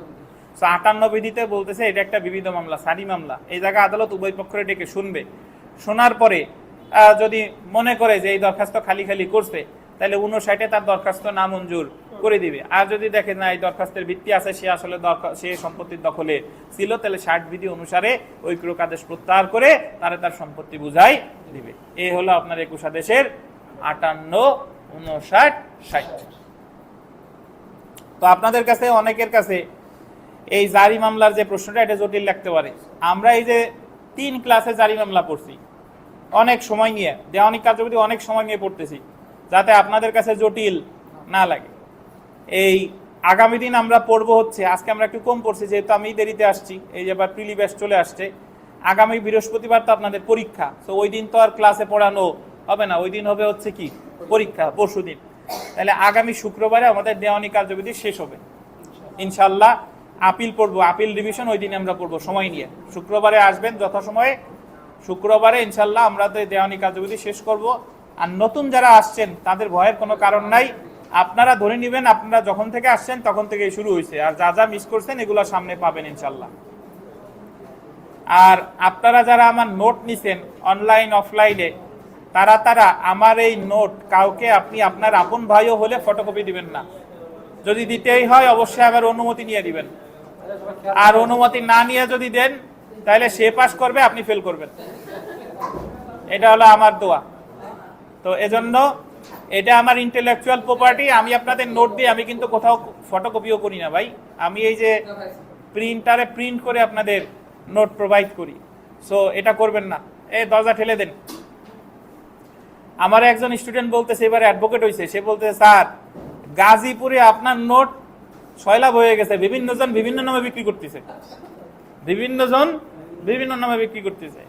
58 বিধিতে বলতেছে এটা একটা বিবিধ মামলা, সারি মামলা। এই জায়গায় আদালত উভয় পক্ষের ডেকে শুনবে। শোনার পরে যদি মনে করে যে এই দরখাস্ত খালি করছে, তাহলে 59 তার দরখাস্ত নামঞ্জুর করে দিবে। আর যদি দেখে না এই দরখাস্তের ভিত্তি আছে, সে আসলে সে সম্পত্তির দখলে ছিল, তাহলে 60 বিধি অনুসারে ওই ক্রোক আদেশ প্রত্যাহার করে তার সম্পত্তি বুঝাই দিবে। এই হলো আপনার 21 আদেশের 58, 59, 60। তো আপনাদের কাছে অনেকের কাছে এই জারি মামলার যে প্রশ্নটা, এটা জটিল লাগতে পারে। আমরা এই যে 3 ক্লাসে জারি মামলা পড়ছি, অনেক সময় নিয়ে, দেওয়ানি কার্যবিধি অনেক সময় নিয়ে পড়তেছি, যাতে আপনাদের কাছে জটিল না লাগে। এই আগামী দিন আমরা পড়বো হচ্ছে, আজকে আমরা একটু কম পড়ছি যেহেতু আমি দেরিতে আসছি, এই যে আবার প্রিলি ব্যাচ চলে আসছে। আগামী বৃহস্পতিবার তো আপনাদের পরীক্ষা, তো ওই দিন তো আর ক্লাসে পড়ানো হবে না, ওই দিন হবে হচ্ছে কি পরীক্ষা, পরশু দিন। তাহলে আগামী শুক্রবারে আমাদের দেওয়ানি কার্যবিধি শেষ হবে ইনশাল্লাহ। আপিল পড়বো, আপিল রিভিশন ওই দিনে আমরা পড়বো সময় নিয়ে। শুক্রবারে আসবেন যথাসময়ে, শুক্রবারে ইনশাল্লাহ আমরা দেওয়ানি কার্যবিধি শেষ করব। আর নতুন যারা আসছেন তাদের ভয়ের কোনো কারণ নাই, আপনারা ধরে নেবেন আপনারা যখন থেকে আসছেন তখন থেকেই শুরু হয়েছে, আর যা মিস করছেন এগুলো সামনে পাবেন ইনশাল্লাহ। আর আপনারা যারা আমার নোট নিছেন অনলাইন অফলাইনে, তারা আমার এই নোট কাউকে আপনি আপনার আপন ভাইও হলে ফটোকপি দিবেন না। যদি দিতেই হয় অবশ্যই আমার অনুমতি নিয়ে দিবেন, আর অনুমতি না নিয়ে যদি দেন তাহলে সে পাস করবে, আপনি ফেল করবেন। এটা হলো আমার দোয়া। তো এজন্য এটা আমার ইন্টেলেকচুয়াল প্রপার্টি। আমি আপনাদের নোট দিয়ে আমি কিন্তু কোথাও ফটোকপিও করি না ভাই, আমি এই যে প্রিন্টারে প্রিন্ট করে আপনাদের নোট প্রোভাইড করি। সো এটা করবেন না, এই দরজা ঠেলে দেন। আমার একজন স্টুডেন্ট বলতেছে, এবারে অ্যাডভোকেট হয়েছে, সে বলতেছে স্যার গাজীপুরে আপনার নোট সয়লাভ হয়ে গেছে, বিভিন্ন জন বিভিন্ন নামে বিক্রি করতেছে, বিভিন্ন নামে বিক্রি করতেছে।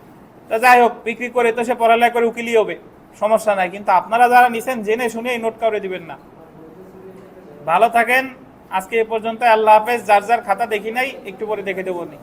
তো যাই হোক, বিক্রি করে তো সে পড়ালেখা করে উকিলই হবে, সমস্যা নাই, কিন্তু আপনারা যারা নিছেন জেনে শুনে এই নোট কাউরে দিবেন না। ভালো থাকেন, আজকে এ পর্যন্ত, আল্লাহ হাফেজ। যার খাতা দেখি নাই একটু পরে দেখে দেবো নি।